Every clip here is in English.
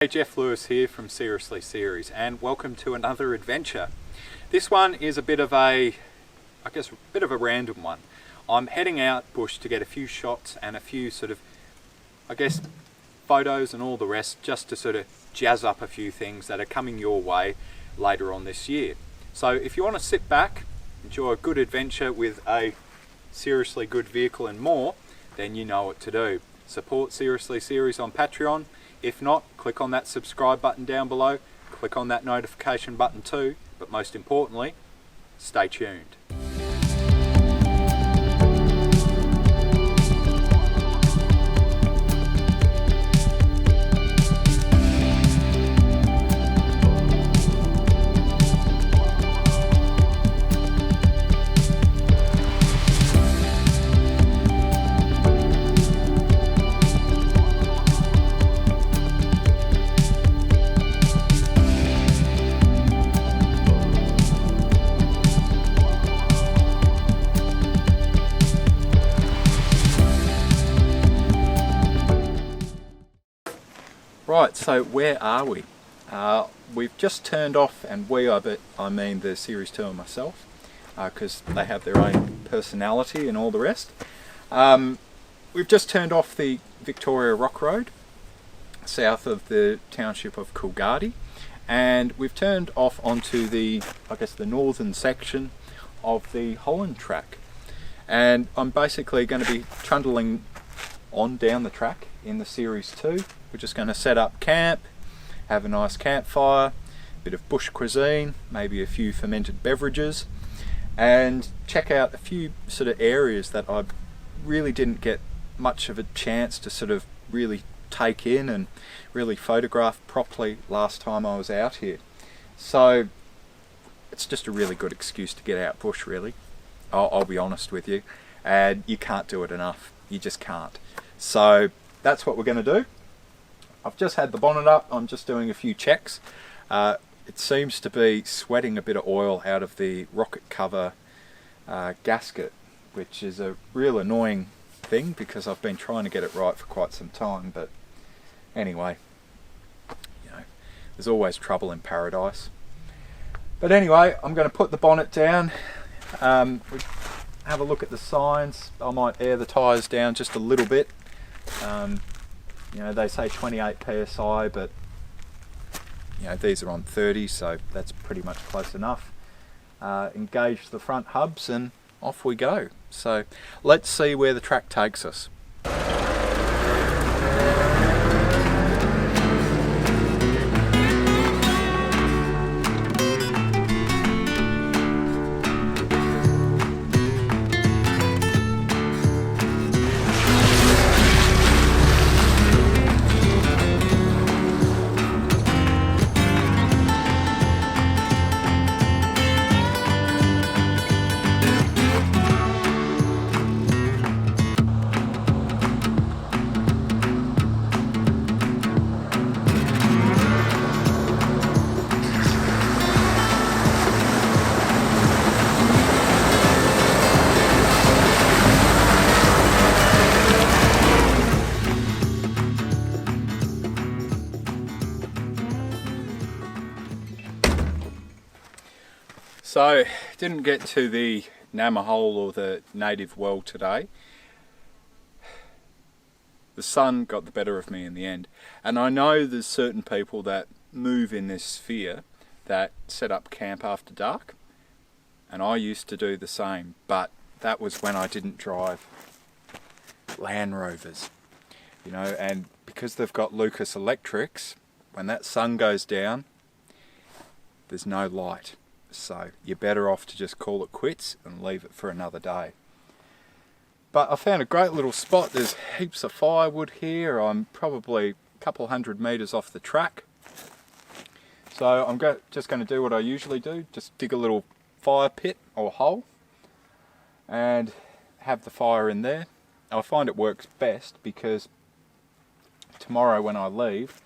Hey, Geoff Lewis here from Series and welcome to another adventure. This one is a bit of a random one. I'm heading out bush to get a few shots and a few photos and all the rest, just to sort of jazz up a few things that are coming your way later on this year. So if you want to sit back, enjoy a good adventure with a seriously good vehicle and more, then you know what to do. Support Series on Patreon. If not, click on that subscribe button down below, click on that notification button too, but most importantly, stay tuned. Right, so where are we? We've just turned off, and I mean the Series 2 and myself, because they have their own personality and all the rest. We've just turned off the Victoria Rock Road, south of the township of Coolgardie, and we've turned off onto the northern section of the Holland track. And I'm basically going to be trundling on down the track in the Series 2. We're just going to set up camp, have a nice campfire, a bit of bush cuisine, maybe a few fermented beverages, and check out a few sort of areas that I really didn't get much of a chance to sort of really take in and really photograph properly last time I was out here. So it's just a really good excuse to get out bush, really. I'll be honest with you, and you can't do it enough. You just can't. So that's what we're going to do. I've just had the bonnet up. I'm just doing a few checks. It seems to be sweating a bit of oil out of the rocket cover gasket, which is a real annoying thing because I've been trying to get it right for quite some time. But anyway, there's always trouble in paradise. But anyway, I'm going to put the bonnet down. Have a look at the signs. I might air the tyres down just a little bit. They say 28 psi, but these are on 30, so that's pretty much close enough. Engage the front hubs and off we go. So let's see where the track takes us. So, didn't get to the Namahole or the native well today. The sun got the better of me in the end. And I know there's certain people that move in this sphere that set up camp after dark. And I used to do the same, but that was when I didn't drive Land Rovers. And because they've got Lucas Electrics, when that sun goes down, there's no light. So you're better off to just call it quits and leave it for another day. But I found a great little spot. There's heaps of firewood here. I'm probably a couple hundred metres off the track. So I'm just going to do what I usually do. Just dig a little fire pit or hole and have the fire in there. I find it works best because tomorrow when I leave,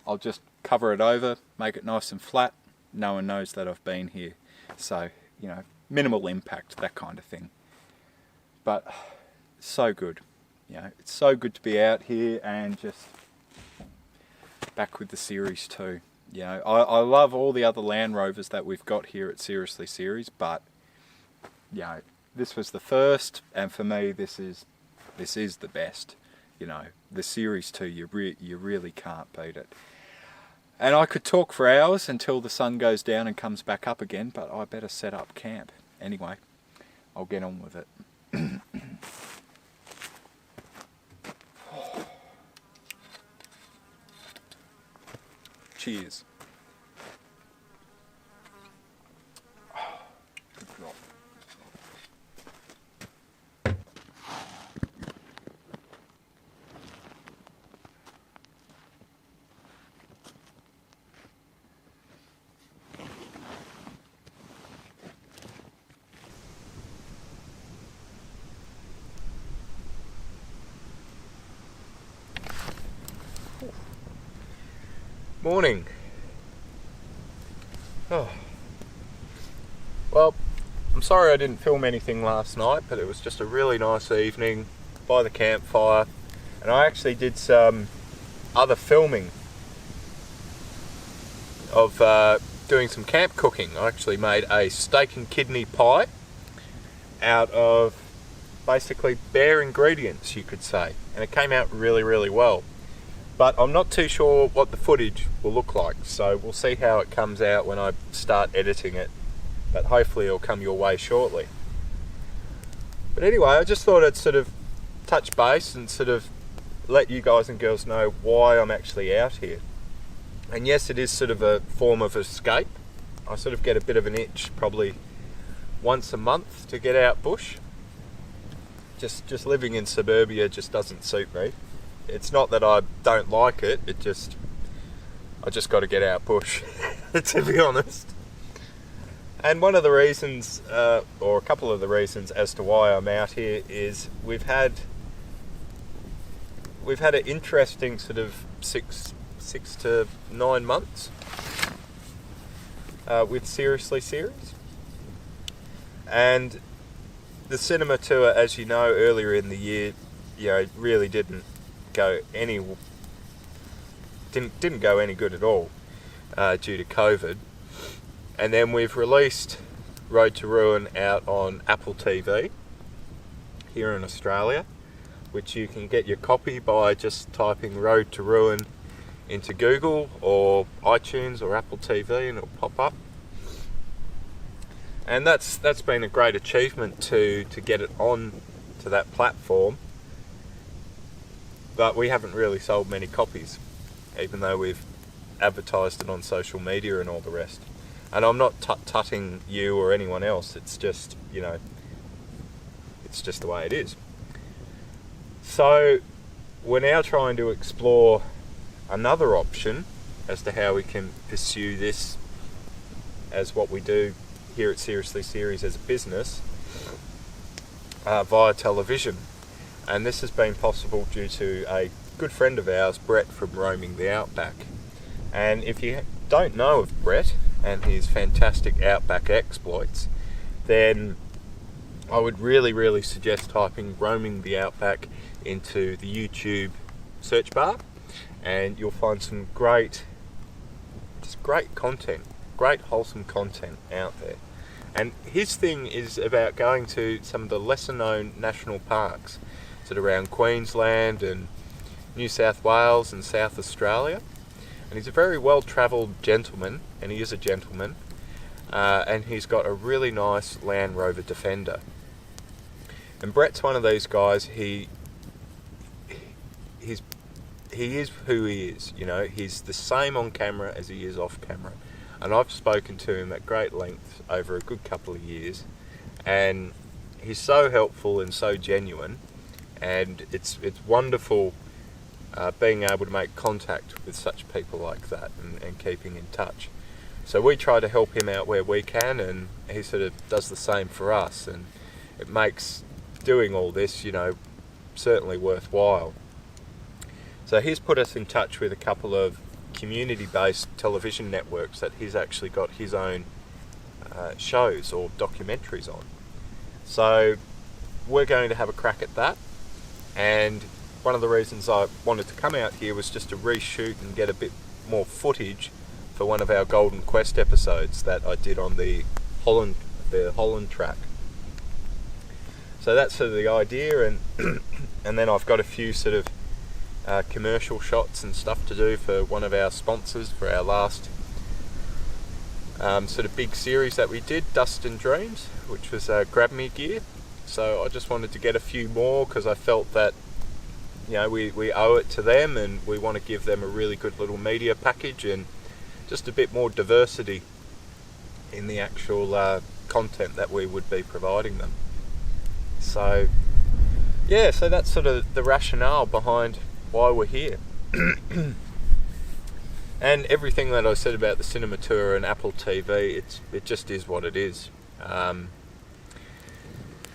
I'll just cover it over, make it nice and flat. No one knows that I've been here. So, minimal impact, that kind of thing. But so good. It's so good to be out here and just back with the Series 2. You know, I love all the other Land Rovers that we've got here at Seriously Series, but you know, this was the first, and for me, this is the best. You know, the Series 2, you really can't beat it. And I could talk for hours until the sun goes down and comes back up again, but I better set up camp. Anyway, I'll get on with it. Cheers. Good drop. Morning. Oh. Well, I'm sorry I didn't film anything last night, but it was just a really nice evening by the campfire, and I actually did some other filming of doing some camp cooking. I actually made a steak and kidney pie out of basically bare ingredients, you could say, and it came out really, really well. But I'm not too sure what the footage will look like, so we'll see how it comes out when I start editing it. But hopefully it'll come your way shortly. But anyway, I just thought I'd sort of touch base and sort of let you guys and girls know why I'm actually out here. And yes, it is sort of a form of escape. I sort of get a bit of an itch probably once a month to get out bush. Just living in suburbia just doesn't suit me. It's not that I don't like it, I just got to get out bush, to be honest. And one of the reasons, or a couple of the reasons as to why I'm out here is we've had an interesting sort of six to 9 months with Seriously Series. And the cinema tour, as you know, earlier in the year, you know, really didn't go any good at all due to COVID. And then we've released Road to Ruin out on Apple TV here in Australia, which you can get your copy by just typing Road to Ruin into Google or iTunes or Apple TV and it'll pop up. And that's been a great achievement to get it on to that platform. But we haven't really sold many copies, even though we've advertised it on social media and all the rest. And I'm not tutting you or anyone else, it's just, you know, it's just the way it is. So we're now trying to explore another option as to how we can pursue this as what we do here at Seriously Series as a business via television. And this has been possible due to a good friend of ours, Brett from Roaming the Outback. And if you don't know of Brett and his fantastic Outback exploits, then I would really, really suggest typing Roaming the Outback into the YouTube search bar, and you'll find some great content, great wholesome content out there. And his thing is about going to some of the lesser known national parks, sort of around Queensland and New South Wales and South Australia. And he's a very well-travelled gentleman, and he is a gentleman, and he's got a really nice Land Rover Defender. And Brett's one of these guys, he is who he is, you know, he's the same on camera as he is off camera. And I've spoken to him at great length over a good couple of years, and he's so helpful and so genuine, and it's wonderful being able to make contact with such people like that and keeping in touch. So we try to help him out where we can, and he sort of does the same for us, and it makes doing all this, you know, certainly worthwhile. So he's put us in touch with a couple of community-based television networks that he's actually got his own shows or documentaries on. So we're going to have a crack at that, and one of the reasons I wanted to come out here was just to reshoot and get a bit more footage for one of our Golden Quest episodes that I did on the Holland track. So that's sort of the idea, and and then I've got a few sort of commercial shots and stuff to do for one of our sponsors for our last sort of big series that we did, Dust and Dreams, which was Grab Me gear. So I just wanted to get a few more because I felt that, you know, we owe it to them, and we want to give them a really good little media package and just a bit more diversity in the actual content that we would be providing them. So yeah, so that's sort of the rationale behind why we're here. And everything that I said about the cinema tour and Apple TV, it just is what it is.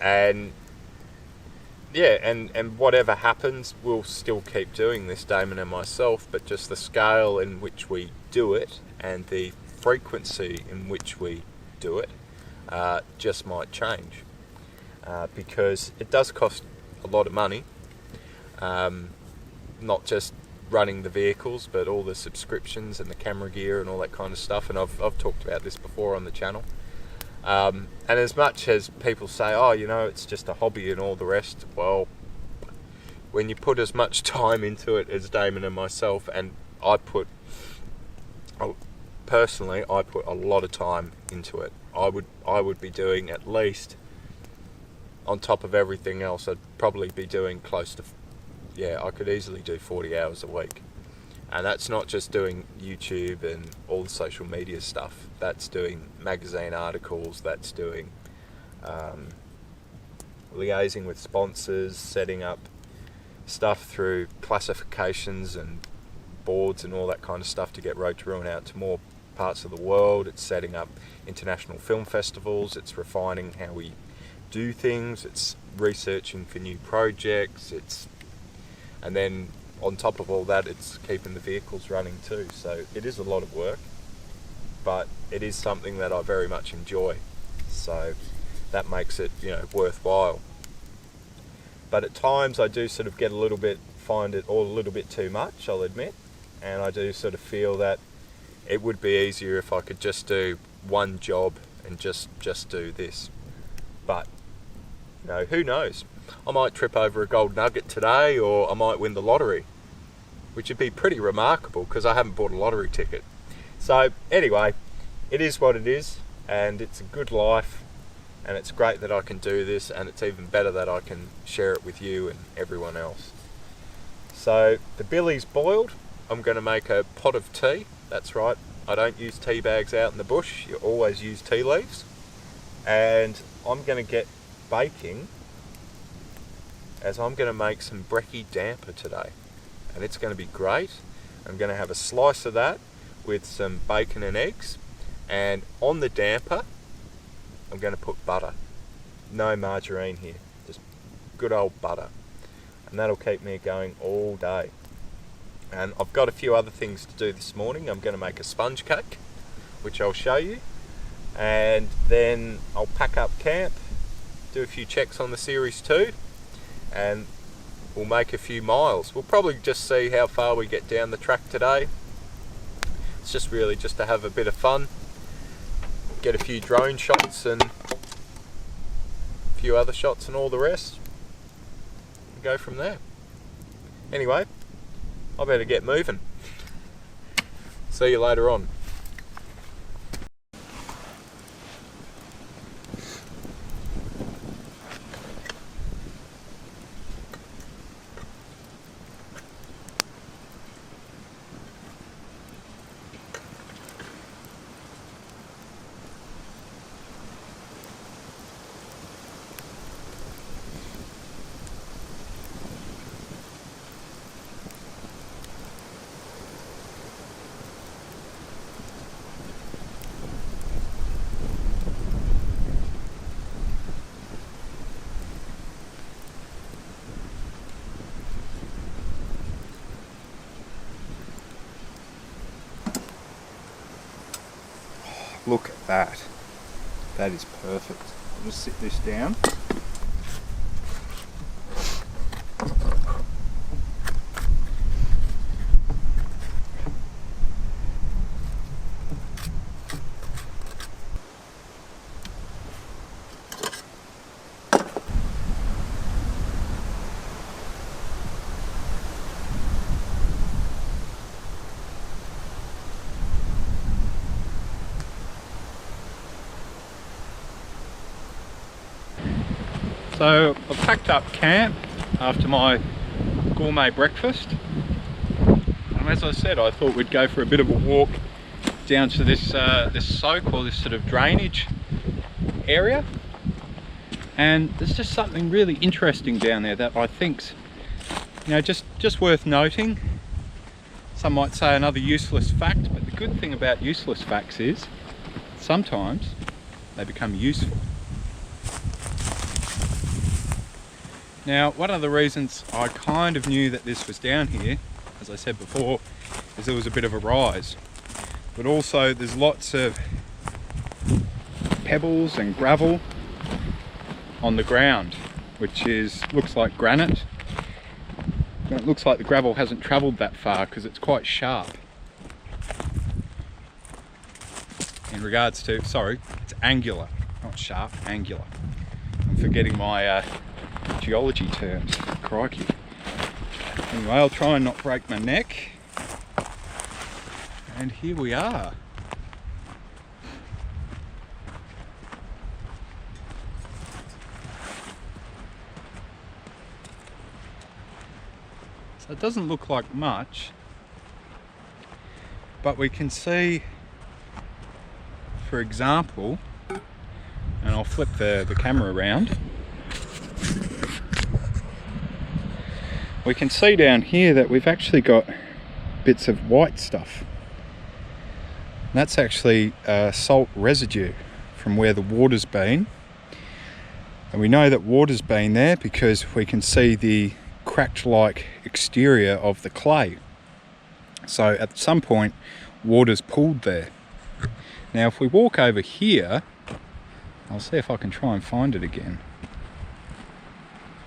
And yeah, and whatever happens, we'll still keep doing this, Damon and myself, but just the scale in which we do it and the frequency in which we do it just might change, because it does cost a lot of money, not just running the vehicles, but all the subscriptions and the camera gear and all that kind of stuff. And I've talked about this before on the channel. And as much as people say, oh, you know, it's just a hobby and all the rest, well, when you put as much time into it as Damon and myself, and personally, I put a lot of time into it. I would be doing at least, on top of everything else, I'd probably be doing close to, I could easily do 40 hours a week. And that's not just doing YouTube and all the social media stuff. That's doing magazine articles, that's doing liaising with sponsors, setting up stuff through classifications and boards and all that kind of stuff to get Road to Ruin out to more parts of the world. It's setting up international film festivals, it's refining how we do things, it's researching for new projects, and then on top of all that, it's keeping the vehicles running too. So it is a lot of work, but it is something that I very much enjoy. So that makes it, worthwhile. But at times I do sort of find it all a little bit too much, I'll admit. And I do sort of feel that it would be easier if I could just do one job and just do this. But, who knows? I might trip over a gold nugget today, or I might win the lottery, which would be pretty remarkable because I haven't bought a lottery ticket. So anyway, it is what it is, and it's a good life, and it's great that I can do this, and it's even better that I can share it with you and everyone else. So the billy's boiled. I'm going to make a pot of tea. That's right, I don't use tea bags out in the bush. You always use tea leaves. And I'm going to get baking, as I'm going to make some brekkie damper today, and it's going to be great. I'm going to have a slice of that with some bacon and eggs, and on the damper I'm going to put butter. No margarine here, just good old butter, and that'll keep me going all day. And I've got a few other things to do this morning. I'm going to make a sponge cake, which I'll show you, and then I'll pack up camp, do a few checks on the Series 2, and we'll make a few miles. We'll probably just see how far we get down the track today. It's just really just to have a bit of fun, get a few drone shots and a few other shots and all the rest, and go from there. Anyway, I better get moving. See you later on. Look at that. That is perfect. I'll just sit this down. So I've packed up camp after my gourmet breakfast, and as I said, I thought we'd go for a bit of a walk down to this this soak, or this sort of drainage area. And there's just something really interesting down there that I think's, you know, just worth noting. Some might say another useless fact, but the good thing about useless facts is sometimes they become useful. Now, one of the reasons I kind of knew that this was down here, as I said before, is there was a bit of a rise, but also there's lots of pebbles and gravel on the ground, which looks like granite. It looks like the gravel hasn't travelled that far because it's quite sharp. In regards to, sorry, it's angular, not sharp, angular. I'm forgetting my geology terms, crikey. Anyway, I'll try and not break my neck. And here we are. So it doesn't look like much, but we can see, for example, and I'll flip the camera around, we can see down here that we've actually got bits of white stuff. And that's actually salt residue from where the water's been. And we know that water's been there because we can see the cracked-like exterior of the clay. So at some point, water's pooled there. Now if we walk over here, I'll see if I can try and find it again.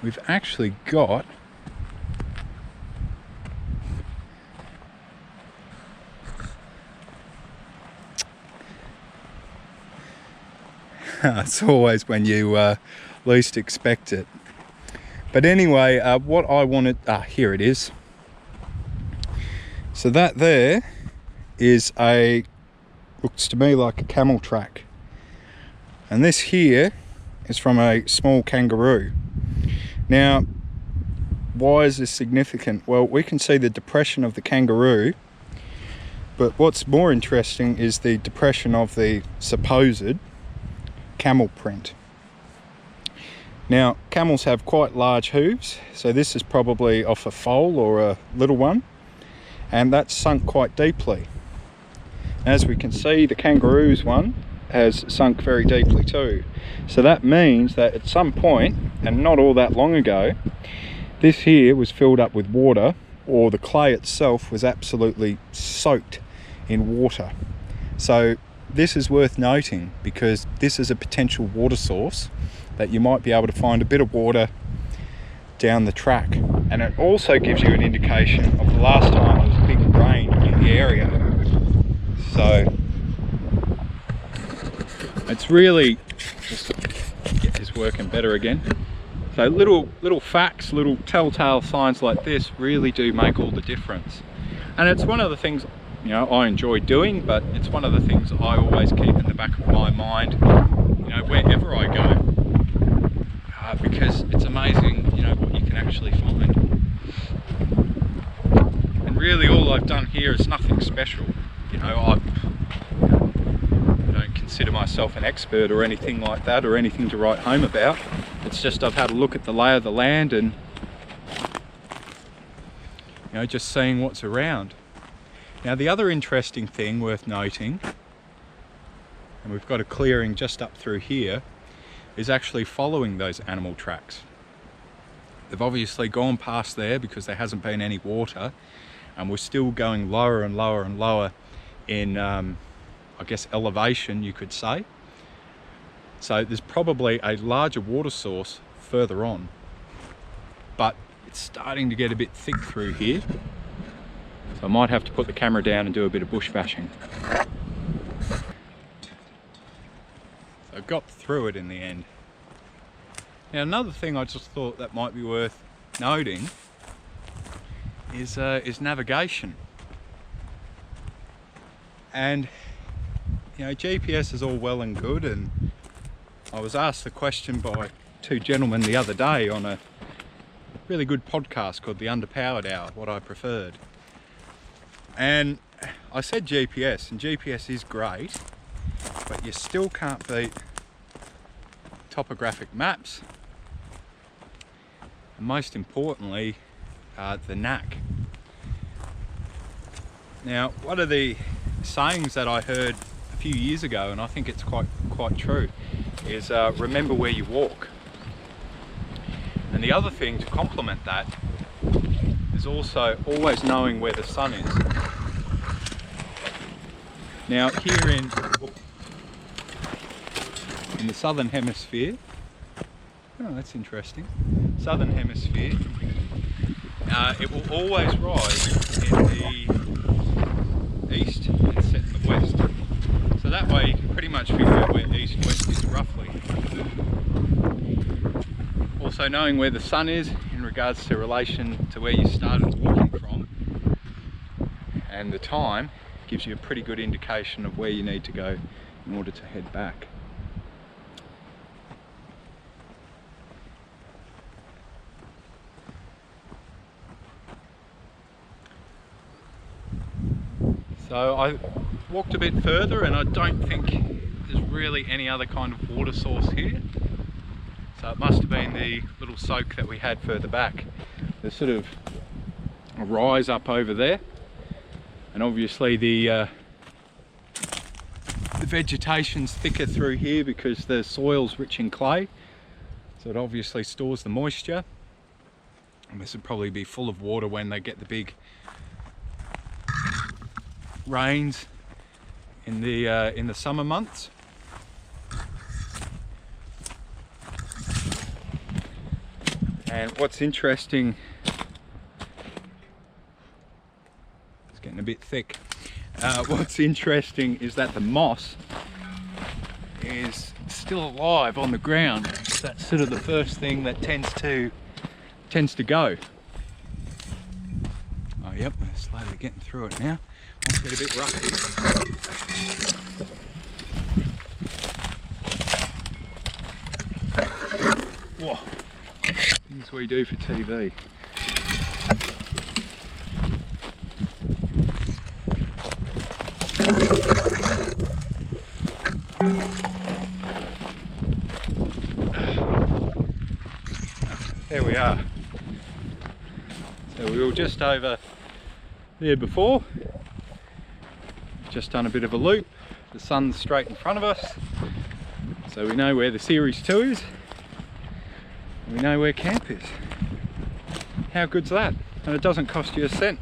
We've actually got it's always when you least expect it. But anyway, what I wanted, here it is. So that there is looks to me like a camel track. And this here is from a small kangaroo. Now, why is this significant? Well, we can see the depression of the kangaroo, but what's more interesting is the depression of the supposed camel print. Now, camels have quite large hooves, so this is probably off a foal or a little one, and that's sunk quite deeply. As we can see, the kangaroo's one has sunk very deeply too. So that means that at some point, and not all that long ago, this here was filled up with water, or the clay itself was absolutely soaked in water. So this is worth noting because this is a potential water source that you might be able to find a bit of water down the track. And it also gives you an indication of the last time there was a big rain in the area. So it's really, just get this working better again. So little facts, little telltale signs like this really do make all the difference. And it's one of the things, you know, I enjoy doing, but it's one of the things I always keep in the back of my mind, you know, wherever I go. Because it's amazing, you know, what you can actually find. And really all I've done here is nothing special. You know, I don't consider myself an expert or anything like that, or anything to write home about. It's just I've had a look at the lay of the land and, you know, just seeing what's around. Now the other interesting thing worth noting, and we've got a clearing just up through here, is actually following those animal tracks. They've obviously gone past there because there hasn't been any water, and we're still going lower and lower and lower in, I guess, elevation, you could say. So there's probably a larger water source further on, but it's starting to get a bit thick through here. So I might have to put the camera down and do a bit of bush bashing. I got through it in the end. Now another thing I just thought that might be worth noting is navigation. And you know, GPS is all well and good, and I was asked the question by two gentlemen the other day on a really good podcast called The Underpowered Hour, what I preferred. And I said GPS, and GPS is great, but you still can't beat topographic maps. And most importantly, the knack. Now, one of the sayings that I heard a few years ago, and I think it's quite true, is remember where you walk. And the other thing to complement that is also always knowing where the sun is. Now here in the southern hemisphere, oh that's interesting, southern hemisphere, it will always rise in the east and set in the west. So that way you can pretty much figure out where east-west is roughly. Also knowing where the sun is in regards to relation to where you started walking from, and the time gives you a pretty good indication of where you need to go in order to head back. So I walked a bit further, and I don't think there's really any other kind of water source here. So it must have been the little soak that we had further back. There's sort of a rise up over there, and obviously the vegetation's thicker through here because the soil's rich in clay, so it obviously stores the moisture. And this would probably be full of water when they get the big rains in the summer months. And what's interesting, it's getting a bit thick. What's interesting is that the moss is still alive on the ground. That's sort of the first thing that tends to go. Oh yep, we're slowly getting through it now. Might get a bit roughy. Whoa. Things we do for TV. There we are. So we were just over there before. Just done a bit of a loop. The sun's straight in front of us. So we know where the Series 2 is. We know where camp is. How good's that? And it doesn't cost you a cent.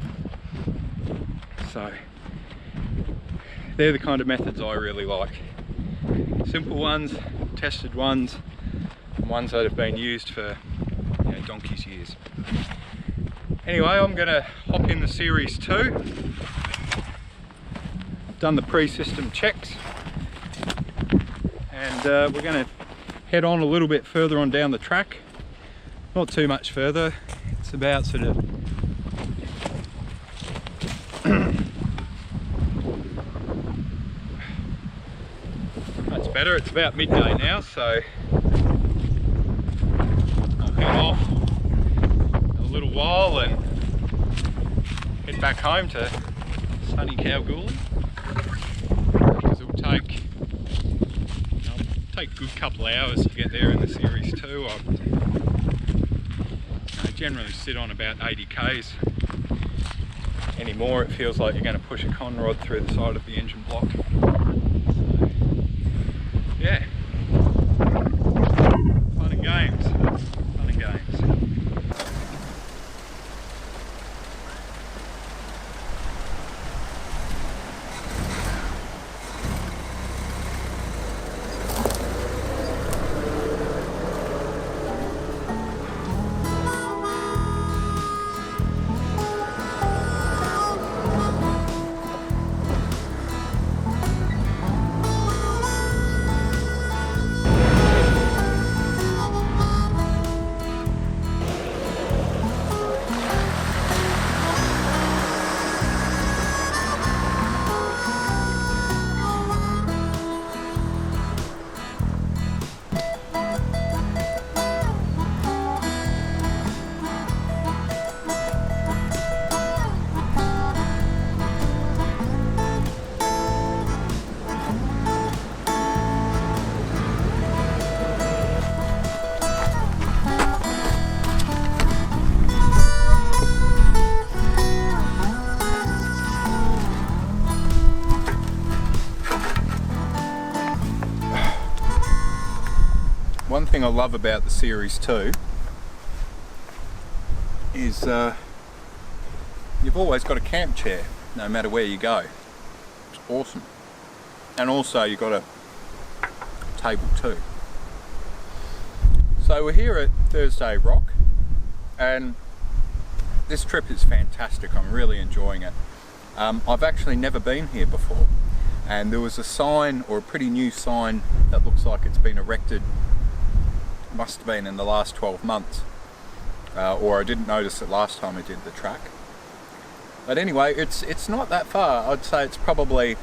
So they're the kind of methods I really like. Simple ones, tested ones, and ones that have been used for donkey's years. Anyway, I'm going to hop in the Series 2. I've done the pre-system checks, and we're going to head on a little bit further on down the track. Not too much further. It's about sort of that's better. It's about midday now, so I'll head off a little while and head back home to sunny Kalgoorlie, because it'll take a good couple of hours to get there in the Series 2. I generally sit on about 80 k's. Anymore, it feels like you're going to push a con rod through the side of the engine block. So, yeah, fun and games, fun and games. one thing I love about the Series 2 is you've always got a camp chair no matter where you go. It's awesome. And also you've got a table too. So we're here at Thursday Rock, and this trip is fantastic. I'm really enjoying it. I've actually never been here before, and there was a sign, or a pretty new sign, that looks like it's been erected, must have been in the last 12 months, or I didn't notice it last time I did the track. But anyway, it's not that far. I'd say it's probably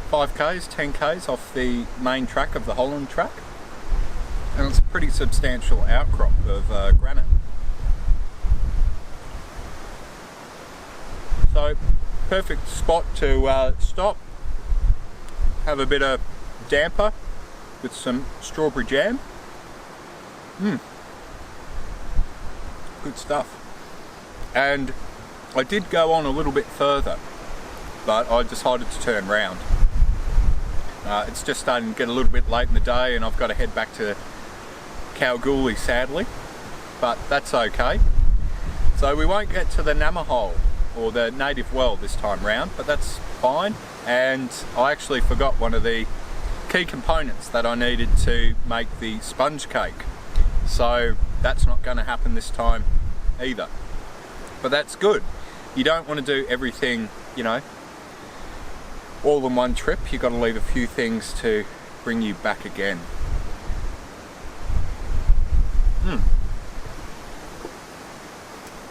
5k's, 10k's off the main track of the Holland track, and it's a pretty substantial outcrop of granite. So perfect spot to stop, have a bit of damper with some strawberry jam. Good stuff. And I did go on a little bit further, but I decided to turn round. It's just starting to get a little bit late in the day, and I've got to head back to Kalgoorlie, sadly, but that's okay. So we won't get to the Namaha or the native well this time round, but that's fine. And I actually forgot one of the key components that I needed to make the sponge cake, so that's not going to happen this time either. But that's good. You don't want to do everything, you know, all in one trip. You've got to leave a few things to bring you back again.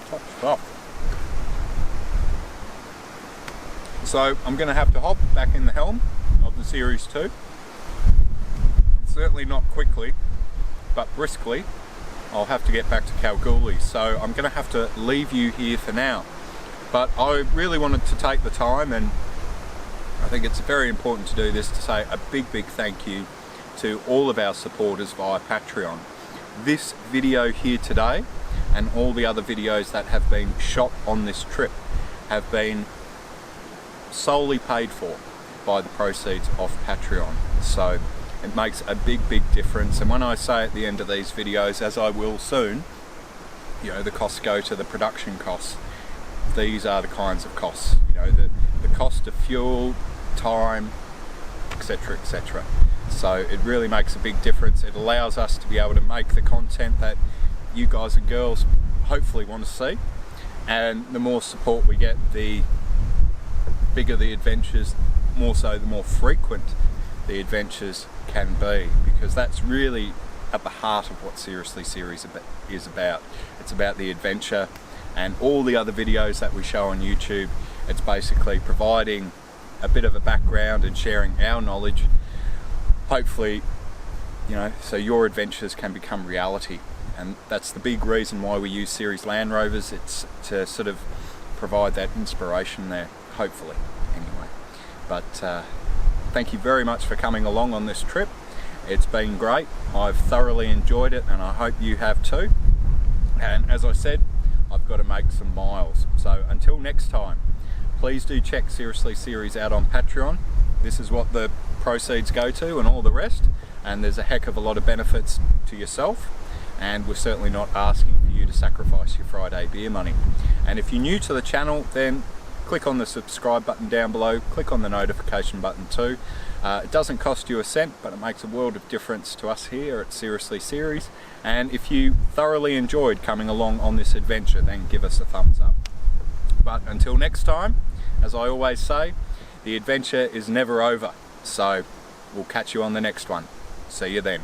Top stuff. So I'm going to have to hop back in the helm of the Series 2. Certainly not quickly, but briskly. I'll have to get back to Kalgoorlie, so I'm going to have to leave you here for now. But I really wanted to take the time, and I think it's very important to do this, to say a big thank you to all of our supporters via Patreon. This video here today and all the other videos that have been shot on this trip have been solely paid for by the proceeds of Patreon. So it makes a big difference. And when I say at the end of these videos, as I will soon, you know, the costs go to the production costs. These are the kinds of costs, you know, the cost of fuel, time, etc, etc. So it really makes a big difference. It allows us to be able to make the content that you guys and girls hopefully want to see, and the more support we get, the bigger the adventures, more so the more frequent the adventures can be, because that's really at the heart of what Seriously Series is about. It's about the adventure, and all the other videos that we show on YouTube, it's basically providing a bit of a background and sharing our knowledge, hopefully, you know, so your adventures can become reality. And that's the big reason why we use Series Land Rovers. It's to sort of provide that inspiration there, hopefully, anyway. But thank you very much for coming along on this trip. It's been great. I've thoroughly enjoyed it, and I hope you have too. And as I said, I've got to make some miles. So until next time, please do check Seriously Series out on Patreon. This is what the proceeds go to and all the rest, and there's a heck of a lot of benefits to yourself, and we're certainly not asking for you to sacrifice your Friday beer money. And if you're new to the channel, then click on the subscribe button down below, click on the notification button too. It doesn't cost you a cent, but it makes a world of difference to us here at Seriously Series. And if you thoroughly enjoyed coming along on this adventure, then give us a thumbs up. But until next time, as I always say, the adventure is never over. So we'll catch you on the next one. See you then.